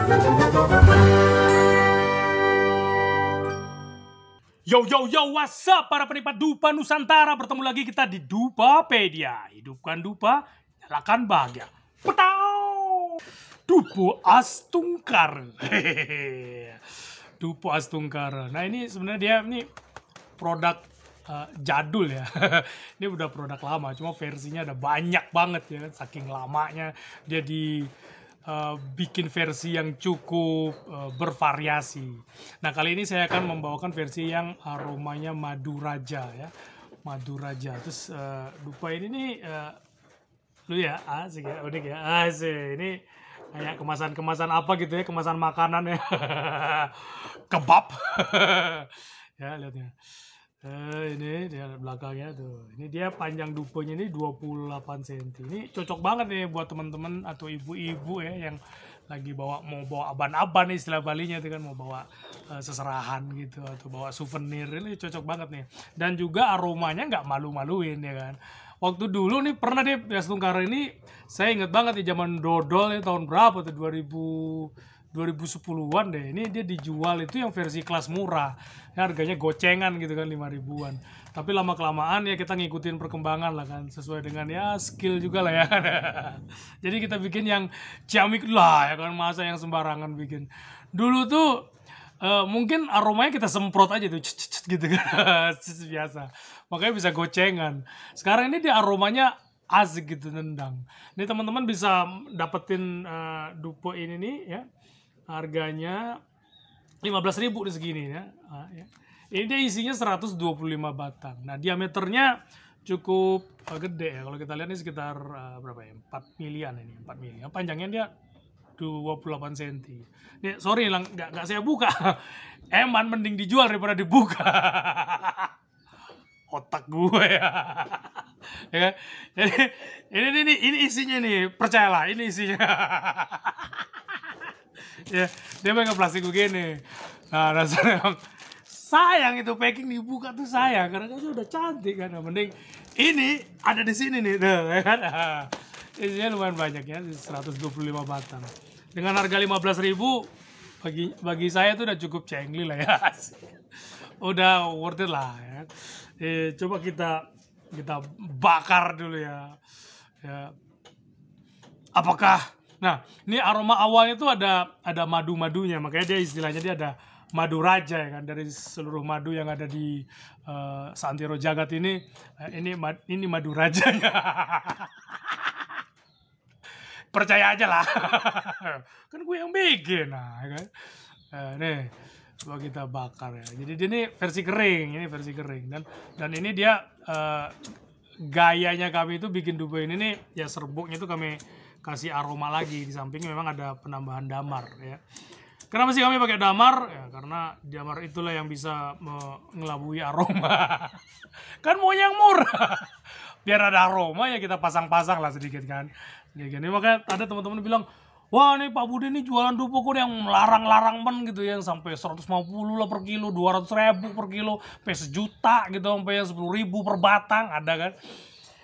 Yo yo yo, what's up para penikmat Dupa Nusantara? Bertemu lagi kita di Dupapedia. Hidupkan Dupa, nyalakan bahagia. Petau! Dupo Astungkar. Dupo Astungkar. Nah ini sebenarnya dia produk jadul ya. Ini udah produk lama, cuma versinya ada banyak banget ya kan. Saking lamanya dia bikin versi yang cukup bervariasi. Nah kali ini saya akan membawakan versi yang aromanya madu raja ya, madu raja. Terus dupa ini nih, lu ya asik ya, unik ya, asik. Ini kayak kemasan apa gitu ya, kemasan makanan ya, kebab. Ya lihat ya. Ini dia belakangnya tuh. Ini dia panjang duponya ini 28 cm. Ini cocok banget nih buat teman-teman atau ibu-ibu ya yang lagi mau bawa aban-aban istilah Balinya itu kan, mau bawa seserahan gitu atau bawa souvenir. Ini cocok banget nih. Dan juga aromanya nggak malu-maluin ya kan. Waktu dulu nih pernah deh Astungkar ini saya inget banget di zaman dodol ya, tahun berapa tuh, 2010-an deh. Ini dia dijual itu yang versi kelas murah ya, harganya gocengan gitu kan, 5 ribuan. Tapi lama kelamaan ya kita ngikutin perkembangan lah kan, sesuai dengan ya skill juga lah ya. Jadi kita bikin yang ciamik lah ya kan, masa yang sembarangan bikin. Dulu tuh mungkin aromanya kita semprot aja tuh gitu kan. Biasa, makanya bisa gocengan. Sekarang ini dia aromanya asik gitu, nendang. Ini teman-teman bisa dapetin dupo ini nih ya, harganya 15.000 di segini ya. Ini dia isinya 125 batang. Nah diameternya cukup gede ya. Kalau kita lihat ini sekitar berapa ya, 4 milian ini, 4 milian. Panjangnya dia 28 cm. Nih sorry lang, nggak saya buka. Eman mending dijual daripada dibuka. Otak gue ya. Ya kan? Jadi ini isinya nih, percayalah ini isinya. Ya, dia pakai plastik begini. Nah, rasanya sayang itu packing dibuka tuh sayang, karena kan udah cantik kan. Mending ini ada di sini nih, ya kan? Isinya lumayan banyak ya, 125 batang. Dengan harga 15.000 bagi saya tuh udah cukup cengli lah ya. Udah worth it lah ya. Coba kita bakar dulu ya. Ya. Apakah nah, ini aroma awalnya tuh ada madu-madunya, makanya dia istilahnya dia ada madu raja ya kan, dari seluruh madu yang ada di Santero Jagat ini madu rajanya. Percaya aja lah. Kan gue yang bikin, nah kan. Nih, coba kita bakar ya. Jadi ini versi kering, dan ini dia gayanya kami itu bikin dupa ini nih ya, serbuknya itu kami kasih aroma lagi, di sampingnya memang ada penambahan damar ya. Kenapa sih kami pakai damar? Ya karena damar itulah yang bisa mengelabui aroma. Kan mau yang murah. Biar ada aroma ya kita pasang-pasang lah sedikit kan. Sedikit. Ini makanya ada teman-teman bilang, wah nih Pak Budi ini jualan dupo kok yang larang-larang gitu, yang sampai 150 lah per kilo, 200.000 per kilo, sampai sejuta gitu, sampai 10.000 per batang ada kan.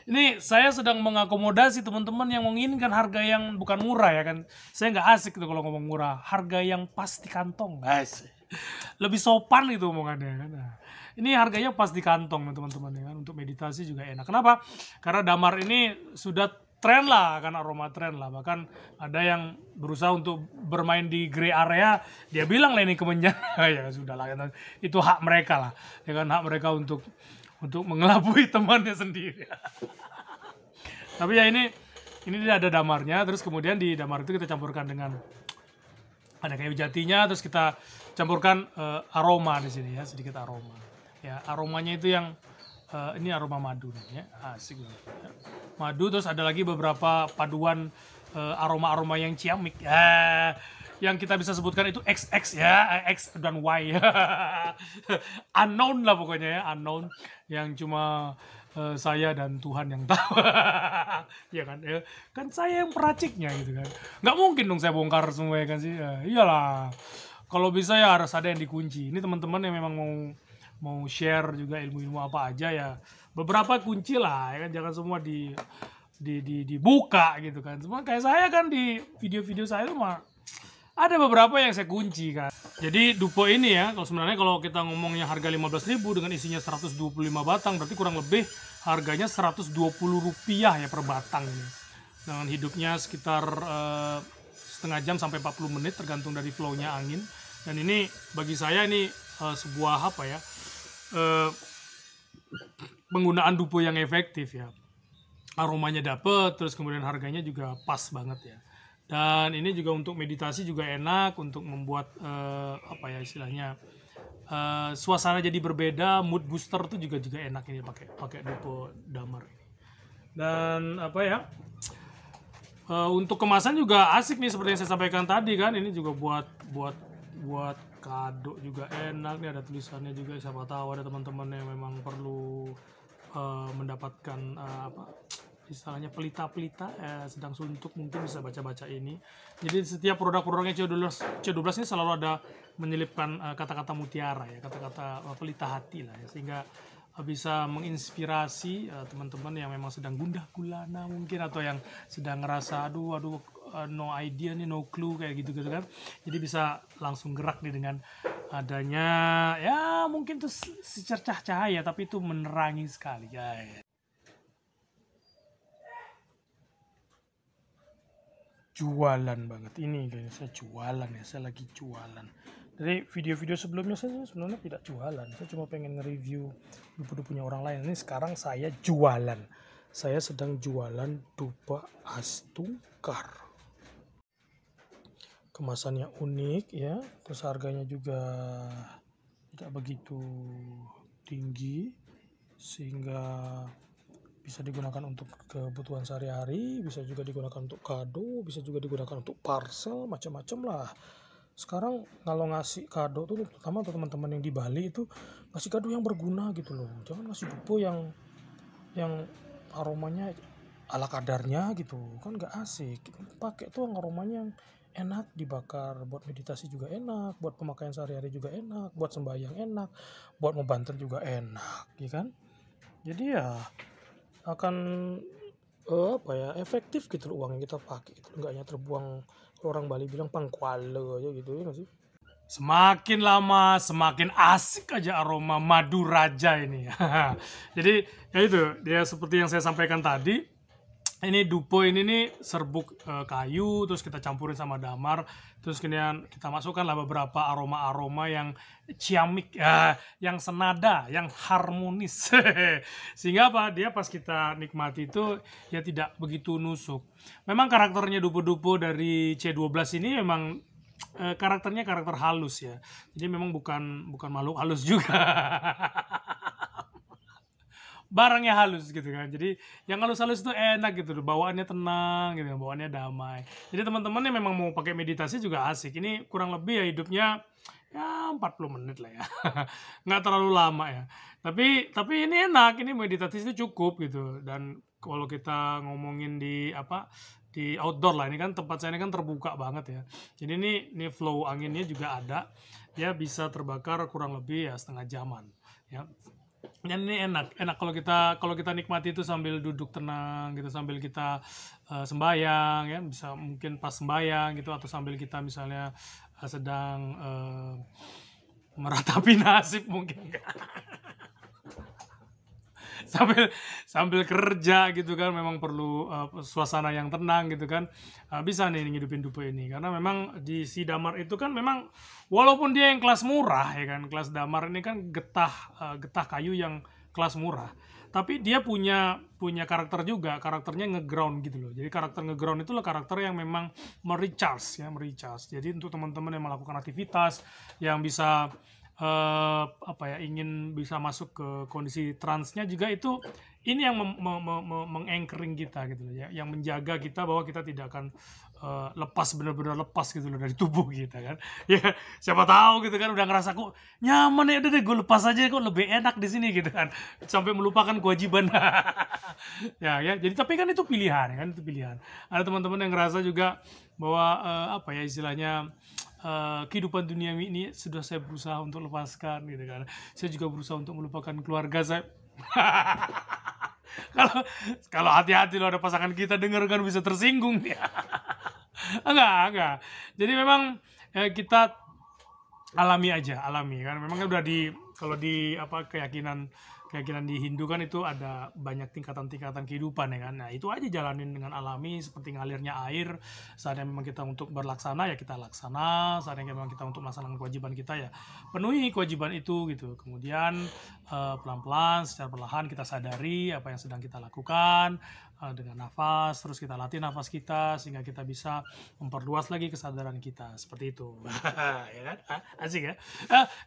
Ini saya sedang mengakomodasi teman-teman yang menginginkan harga yang bukan murah ya kan. Saya nggak asik gitu kalau ngomong murah, harga yang pas di kantong, guys. Lebih sopan itu omongannya kan. Nah, ini harganya pas di kantong teman-teman ya kan, untuk meditasi juga enak. Kenapa? Karena damar ini sudah tren lah kan, aroma tren lah. Bahkan ada yang berusaha untuk bermain di grey area, dia bilang lah ini kemenyan. Ya sudah lah, itu hak mereka lah ya kan, hak mereka untuk mengelabui temannya sendiri. Tapi ya ini dia ada damarnya, terus kemudian di damar itu kita campurkan dengan ada kayu jatinya, terus kita campurkan aroma di sini ya, sedikit aroma. Ya, aromanya itu yang ini aroma madu nih ya, asik ya. Madu, terus ada lagi beberapa paduan aroma-aroma yang ciamik. Yang kita bisa sebutkan itu XX ya, X dan Y. Unknown lah pokoknya ya, unknown, yang cuma saya dan Tuhan yang tahu. Ya kan, kan saya yang peraciknya gitu kan. Nggak mungkin dong saya bongkar semua ya kan sih. Iyalah, kalau bisa ya harus ada yang dikunci. Ini teman-teman yang memang mau share juga ilmu-ilmu apa aja ya, beberapa kunci lah ya kan, jangan semua dibuka gitu kan. Semua kayak saya kan, di video-video saya tuh mah Ada beberapa yang saya kunci kan. Jadi Dupo ini ya, sebenarnya kalau kita ngomongnya harga 15.000 dengan isinya 125 batang, berarti kurang lebih harganya 120 rupiah ya per batang ini. Dengan hidupnya sekitar setengah jam sampai 40 menit tergantung dari flow-nya angin. Dan ini bagi saya ini sebuah apa ya, penggunaan Dupo yang efektif ya. Aromanya dapet, terus kemudian harganya juga pas banget ya. Dan ini juga untuk meditasi juga enak, untuk membuat apa ya istilahnya, suasana jadi berbeda, mood booster tuh juga enak ini pakai Dupo Damar ini. Dan apa ya, untuk kemasan juga asik nih seperti yang saya sampaikan tadi kan, ini juga buat kado juga enak nih, ada tulisannya juga, siapa tahu ada teman-teman yang memang perlu mendapatkan apa istilahnya pelita-pelita sedang suntuk, mungkin bisa baca-baca ini. Jadi setiap produk-produknya C12 ini selalu ada menyelipkan kata-kata mutiara ya, kata-kata pelita hati lah ya, sehingga bisa menginspirasi teman-teman yang memang sedang gundah gulana mungkin, atau yang sedang ngerasa aduh no idea nih, no clue kayak gitu kan. Jadi bisa langsung gerak nih dengan adanya ya mungkin tuh secercah cahaya, tapi itu menerangi sekali ya. Jualan banget ini guys, saya jualan ya, saya lagi jualan. Dari video-video sebelumnya saya sebenarnya tidak jualan, saya cuma pengen nge-review Dupo punya orang lain. Ini sekarang saya jualan, saya sedang jualan dupa astungkar. Kemasannya unik ya, terus harganya juga tidak begitu tinggi sehingga bisa digunakan untuk kebutuhan sehari-hari, bisa juga digunakan untuk kado, bisa juga digunakan untuk parcel, macam-macam lah. Sekarang kalau ngasih kado tuh, terutama untuk teman-teman yang di Bali itu, ngasih kado yang berguna gitu loh. Jangan ngasih Dupo yang aromanya ala kadarnya gitu, kan nggak asik. Pakai tuh aromanya yang enak, dibakar, buat meditasi juga enak, buat pemakaian sehari-hari juga enak, buat sembahyang enak, buat membanter juga enak, ya kan? Jadi ya akan apa ya, efektif gitu loh uang yang kita pakai gitu, nggak hanya terbuang. Orang Bali bilang pangkuale aja gitu ya nggak sih. Semakin lama semakin asik aja aroma madu raja ini. Jadi ya itu dia, seperti yang saya sampaikan tadi, ini Dupo ini nih serbuk kayu, terus kita campurin sama damar, terus kemudian kita masukkanlah beberapa aroma-aroma yang ciamik, yang senada, yang harmonis. Sehingga apa, dia pas kita nikmati itu ya tidak begitu nusuk. Memang karakternya Dupo dari C12 ini memang karakternya karakter halus ya. Jadi memang bukan makhluk halus juga. Barangnya halus gitu kan. Jadi yang halus-halus itu enak gitu, bawaannya tenang gitu, bawaannya damai. Jadi teman-teman yang memang mau pakai meditasi juga asik. Ini kurang lebih ya hidupnya ya 40 menit lah ya. Nggak terlalu lama ya. Tapi ini enak, ini meditasi itu cukup gitu. Dan kalau kita ngomongin di outdoor lah, ini kan tempat saya ini kan terbuka banget ya. Jadi ini flow anginnya juga ada. Dia bisa terbakar kurang lebih ya setengah jaman ya. Dan ini enak kalau kita nikmati itu sambil duduk tenang gitu, sambil kita sembayang ya, bisa mungkin pas sembayang gitu, atau sambil kita misalnya sedang meratapi nasib mungkin. sambil kerja gitu kan, memang perlu suasana yang tenang gitu kan, bisa nih ngidupin Dupo ini. Karena memang di si damar itu kan memang walaupun dia yang kelas murah ya kan, kelas damar ini kan getah kayu yang kelas murah, tapi dia punya karakter juga, karakternya ngeground gitu loh. Jadi karakter ngeground itulah karakter yang memang merecharge. Jadi untuk teman-teman yang melakukan aktivitas yang bisa ingin bisa masuk ke kondisi transnya juga, itu ini yang menganchoring kita gitu loh ya, yang menjaga kita bahwa kita tidak akan benar-benar lepas gitu loh dari tubuh kita kan. Ya siapa tahu gitu kan, udah ngerasa kok nyaman ya, udah deh gue lepas aja, kok lebih enak di sini gitu kan, sampai melupakan kewajiban. ya jadi tapi kan itu pilihan kan, ada teman-teman yang ngerasa juga bahwa istilahnya kehidupan dunia ini sudah saya berusaha untuk lepaskan gitu kan. Saya juga berusaha untuk melupakan keluarga saya. Kalau hati-hati lo, ada pasangan kita denger kan bisa tersinggung ya. Enggak. Jadi memang kita alami kan. Memang kan udah kalau di apa keyakinan di Hindu kan itu ada banyak tingkatan-tingkatan kehidupan ya kan. Nah, itu aja jalanin dengan alami seperti ngalirnya air. Saatnya memang kita untuk berlaksana ya kita laksana, saatnya memang kita untuk melaksanakan kewajiban kita ya penuhi kewajiban itu gitu. Kemudian pelan-pelan secara perlahan kita sadari apa yang sedang kita lakukan dengan nafas, terus kita latih nafas kita sehingga kita bisa memperluas lagi kesadaran kita seperti itu. Ya kan? Asik ya.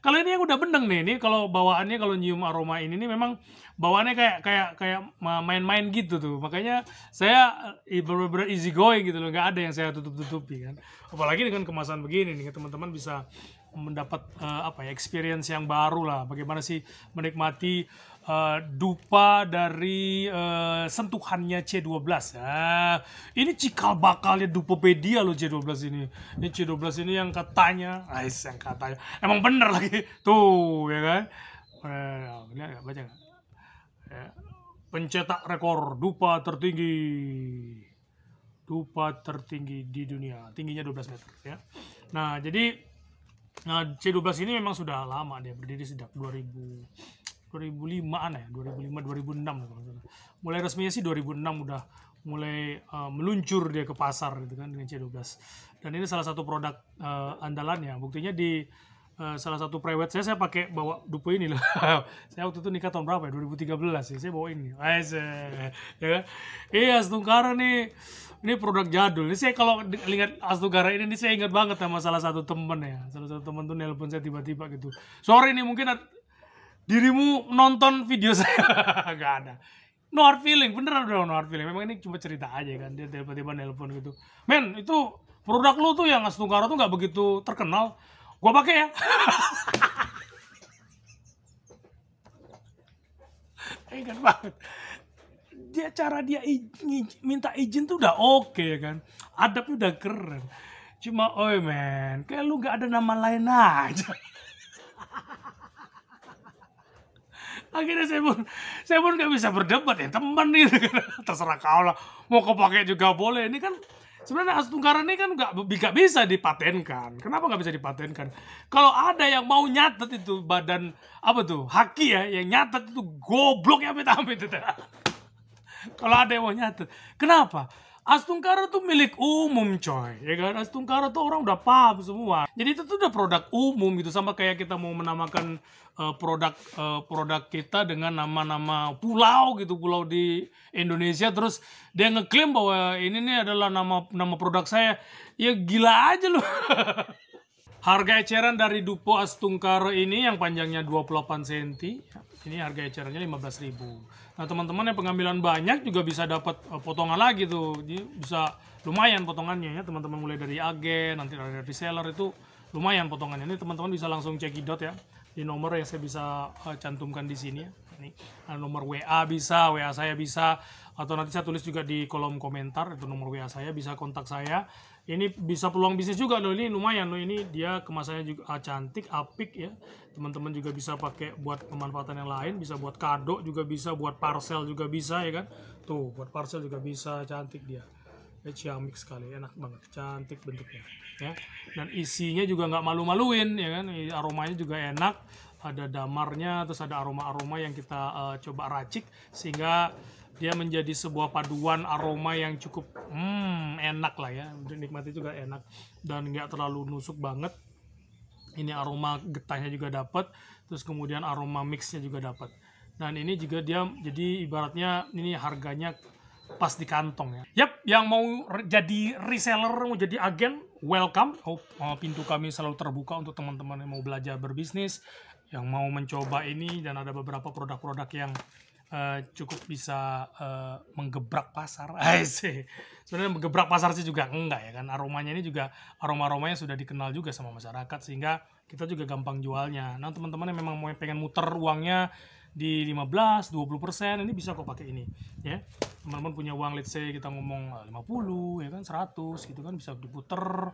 Kalau ini yang udah bendeng nih, ini kalau bawaannya kalau nyium aroma ini nih memang bawaannya kayak main-main gitu tuh. Makanya saya bener-bener easy going gitu loh, nggak ada yang saya tutup-tutupi kan. Apalagi dengan kemasan begini nih, teman-teman bisa mendapat experience yang baru lah. Bagaimana sih menikmati dupa dari sentuhannya C12. Nah, ini cikal bakalnya Dupopedia loh C12 ini. Ini C12 ini yang katanya, emang bener lagi tuh ya kan. Ini agak baca nggak? Pencetak rekor dupa tertinggi di dunia, tingginya 12 meter ya. Nah, jadi C12 ini memang sudah lama, dia berdiri sejak 2005-an ya, 2005-2006. Mulai resminya sih 2006 udah mulai meluncur dia ke pasar gitu kan dengan C12. Dan ini salah satu produk andalannya. Buktinya di salah satu private saya pakai bawa dupo ini loh. Saya waktu itu nikah tahun berapa ya? 2013 ya. Saya bawa ini. Ya kan? Astungkara nih. Ini produk jadul. Ini saya kalau lihat Astungkara ini saya ingat banget sama salah satu temen ya. Salah satu temen tuh nelpon saya tiba-tiba gitu. Sorry nih mungkin dirimu nonton video saya. Gak ada. No hard feeling, beneran udah no hard feeling. Memang ini cuma cerita aja kan. Dia tiba-tiba nelpon gitu. Men, itu produk lu tuh yang Astungkara tuh gak begitu terkenal. Gua pakai ya. Ingat banget. Cara dia minta izin tuh udah oke kan. Adabnya udah keren. Cuma, oi men, kayak lu gak ada nama lain aja. Akhirnya saya pun gak bisa berdebat ya teman nih. Terserah kau lah. Mau kau pakai juga boleh. Ini kan sebenarnya Astungkara ini kan nggak bisa dipatenkan. Kenapa nggak bisa dipatenkan? Kalau ada yang mau nyatet itu badan apa tuh haki ya, yang nyatet itu goblok ya amit-amit itu. Kalau ada yang mau nyatet, kenapa? Astungkara tuh milik umum coy, ya kan? Astungkara tuh orang udah paham semua. Jadi itu tuh udah produk umum gitu, sama kayak kita mau menamakan produk kita dengan nama-nama pulau gitu, pulau di Indonesia, terus dia ngeklaim bahwa ini nih adalah nama produk saya. Ya gila aja loh. Harga eceran dari Dupo Astungkara ini yang panjangnya 28 cm, ini harga ecerannya 15.000. Nah, teman-teman yang pengambilan banyak juga bisa dapat potongan lagi tuh. Jadi bisa lumayan potongannya ya, teman-teman, mulai dari agen, nanti dari reseller itu lumayan potongannya. Ini teman-teman bisa langsung cekidot ya di nomor yang saya bisa cantumkan di sini ya. Ini nomor WA bisa, WA saya bisa, atau nanti saya tulis juga di kolom komentar itu nomor WA saya, bisa kontak saya. Ini bisa peluang bisnis juga loh, ini lumayan loh, ini dia kemasannya juga cantik, apik ya. Teman-teman juga bisa pakai buat pemanfaatan yang lain, bisa buat kado juga bisa, buat parcel juga bisa ya kan. Tuh, buat parcel juga bisa, cantik dia. Ya, ciamik sekali, enak banget, cantik bentuknya ya. Dan isinya juga nggak malu-maluin ya kan, aromanya juga enak, ada damarnya, terus ada aroma-aroma yang kita coba racik sehingga dia menjadi sebuah paduan aroma yang cukup enak lah ya, dinikmati juga enak dan nggak terlalu nusuk banget. Ini aroma getahnya juga dapat, terus kemudian aroma mixnya juga dapat. Dan ini juga dia jadi ibaratnya ini harganya pas di kantong ya. Yap, yang mau jadi reseller, mau jadi agen, welcome. Pintu kami selalu terbuka untuk teman-teman yang mau belajar berbisnis, yang mau mencoba ini, dan ada beberapa produk-produk yang cukup bisa menggebrak pasar. Sebenarnya menggebrak pasar sih juga enggak ya kan. Aromanya ini juga aroma-aromanya sudah dikenal juga sama masyarakat sehingga kita juga gampang jualnya. Nah, teman-teman yang memang mau pengen muter uangnya di 15-20%, ini bisa kok pakai ini ya. Teman-teman punya uang, let's say kita ngomong 50 ya kan, 100 gitu kan, bisa diputer.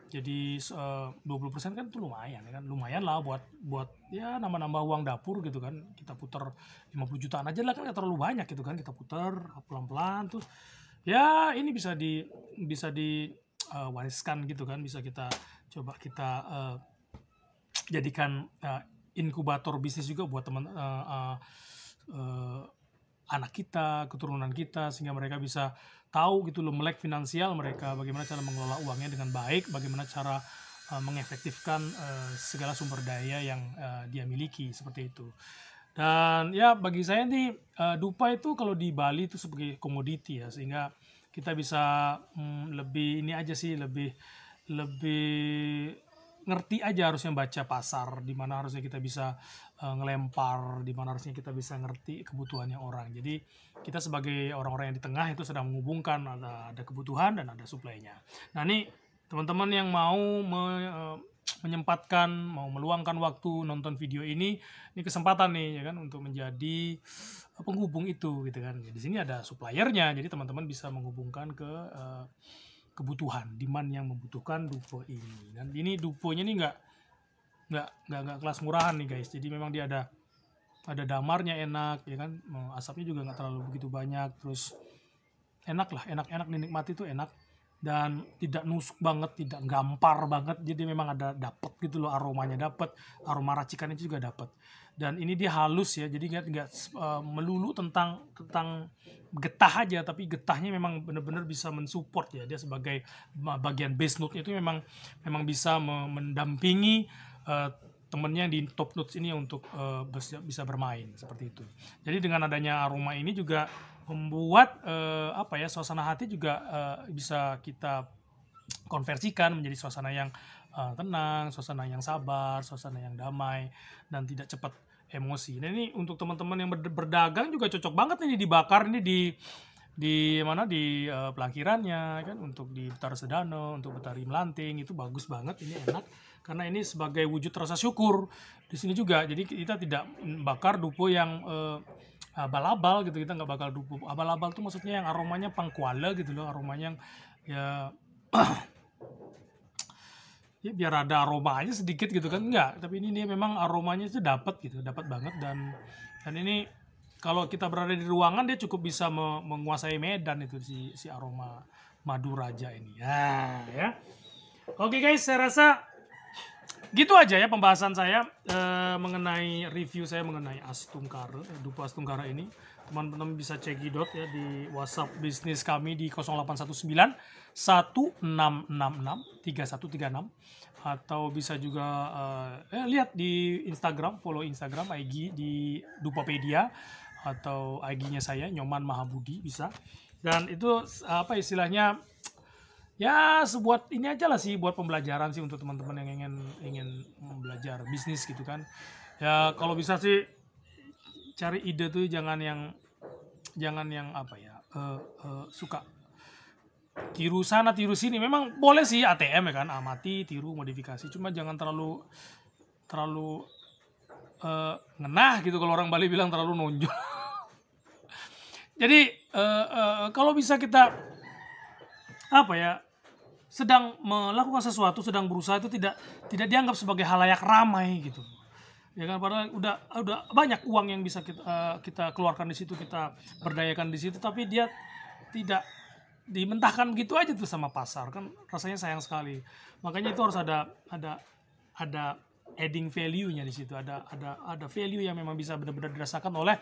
Jadi 20% kan itu lumayan ya kan, lumayan lah buat ya nambah-nambah uang dapur gitu kan. Kita putar 50 jutaan aja lah kan, nggak terlalu banyak gitu kan, kita putar pelan-pelan tuh ya. Ini bisa di wariskan gitu kan, bisa kita coba kita jadikan inkubator bisnis juga buat teman anak kita, keturunan kita, sehingga mereka bisa tahu gitu loh melek finansial mereka, bagaimana cara mengelola uangnya dengan baik, bagaimana cara mengefektifkan segala sumber daya yang dia miliki, seperti itu. Dan ya bagi saya nih dupa itu kalau di Bali itu sebagai komoditi ya, sehingga kita bisa lebih ini aja sih, lebih ngerti aja harusnya baca pasar, di mana harusnya kita bisa ngelempar, di mana harusnya kita bisa ngerti kebutuhannya orang. Jadi kita sebagai orang-orang yang di tengah itu sedang menghubungkan ada kebutuhan dan ada suplainya. Nah ini teman-teman yang mau menyempatkan, mau meluangkan waktu nonton video ini kesempatan nih ya kan untuk menjadi penghubung itu gitu kan. Di sini ada suppliernya, jadi teman-teman bisa menghubungkan ke kebutuhan, demand yang membutuhkan dupo ini. Dan ini duponya ini nggak kelas murahan nih guys. Jadi memang dia ada damarnya enak ya kan, asapnya juga nggak terlalu begitu banyak, terus enak lah, enak dinikmati itu enak. Dan tidak nusuk banget, tidak gampar banget, jadi memang ada dapet gitu loh, aromanya dapet, aroma racikannya juga dapet. Dan ini dia halus ya, jadi nggak melulu tentang getah aja, tapi getahnya memang benar-benar bisa mensupport ya, dia sebagai bagian bass note itu memang bisa mendampingi temennya di top notes ini untuk bisa bermain seperti itu. Jadi dengan adanya aroma ini juga membuat suasana hati juga bisa kita konversikan menjadi suasana yang tenang, suasana yang sabar, suasana yang damai dan tidak cepat emosi. Nah ini untuk teman-teman yang berdagang juga cocok banget ini dibakar ini di mana di pelangkirannya kan, untuk di Betara Sedano, untuk Betari Melanting itu bagus banget, ini enak karena ini sebagai wujud rasa syukur di sini juga. Jadi kita tidak bakar dupo yang abal-abal gitu, kita nggak bakal dupo abal-abal tuh maksudnya yang aromanya pangkuala gitu loh, aromanya yang ya ya biar ada aromanya sedikit gitu kan, enggak, tapi ini dia memang aromanya itu dapat gitu, dapat banget. Dan ini kalau kita berada di ruangan dia cukup bisa menguasai medan itu si aroma madu raja ini ya. Oke guys, saya rasa gitu aja ya pembahasan saya mengenai review saya mengenai Astungkara, dupo Astungkara ini. Teman-teman bisa cekidot ya di WhatsApp bisnis kami di 0819 1666 3136, atau bisa juga lihat di Instagram, follow Instagram IG di Dupopedia, atau IG-nya saya Nyoman Mahabudi bisa. Dan itu apa istilahnya ya, sebuat ini aja lah sih, buat pembelajaran sih untuk teman-teman yang ingin belajar bisnis gitu kan. Ya kalau bisa sih cari ide tuh jangan yang apa ya, suka tiru sana tiru sini. Memang boleh sih ATM ya kan, amati, tiru, modifikasi, cuma jangan terlalu ngenah gitu, kalau orang Bali bilang terlalu nonjol. Jadi kalau bisa kita apa ya, sedang melakukan sesuatu, sedang berusaha itu tidak dianggap sebagai halayak ramai gitu ya kan, padahal udah banyak uang yang bisa kita keluarkan di situ, kita berdayakan di situ, tapi dia tidak dimentahkan begitu aja tuh sama pasar kan, rasanya sayang sekali. Makanya itu harus ada adding value-nya di situ, ada value yang memang bisa benar-benar dirasakan oleh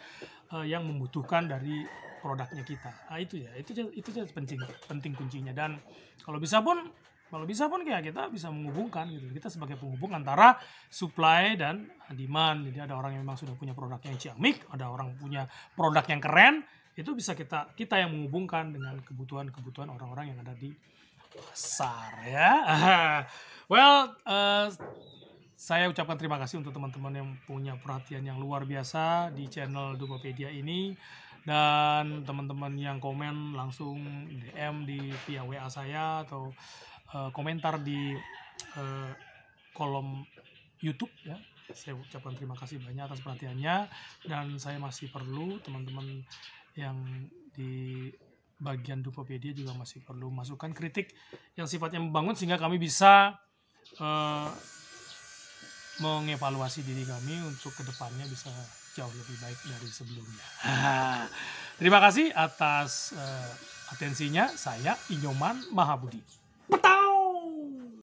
yang membutuhkan dari produknya kita. Nah, itu penting kuncinya. Dan kalau bisa pun kayak kita bisa menghubungkan gitu. Kita sebagai penghubung antara supply dan demand. Jadi ada orang yang memang sudah punya produk yang ciamik, ada orang punya produk yang keren, itu bisa kita yang menghubungkan dengan kebutuhan orang-orang yang ada di pasar ya. Well, saya ucapkan terima kasih untuk teman-teman yang punya perhatian yang luar biasa di channel Dupopedia ini. Dan teman-teman yang komen langsung DM via WA saya, atau komentar di kolom YouTube ya. Saya ucapkan terima kasih banyak atas perhatiannya, dan saya masih perlu teman-teman yang di bagian Dupopedia juga masih perlu masukan kritik yang sifatnya membangun, sehingga kami bisa mengevaluasi diri kami untuk kedepannya bisa jauh lebih baik dari sebelumnya. Terima kasih atas atensinya. Saya Inyoman Mahabudi.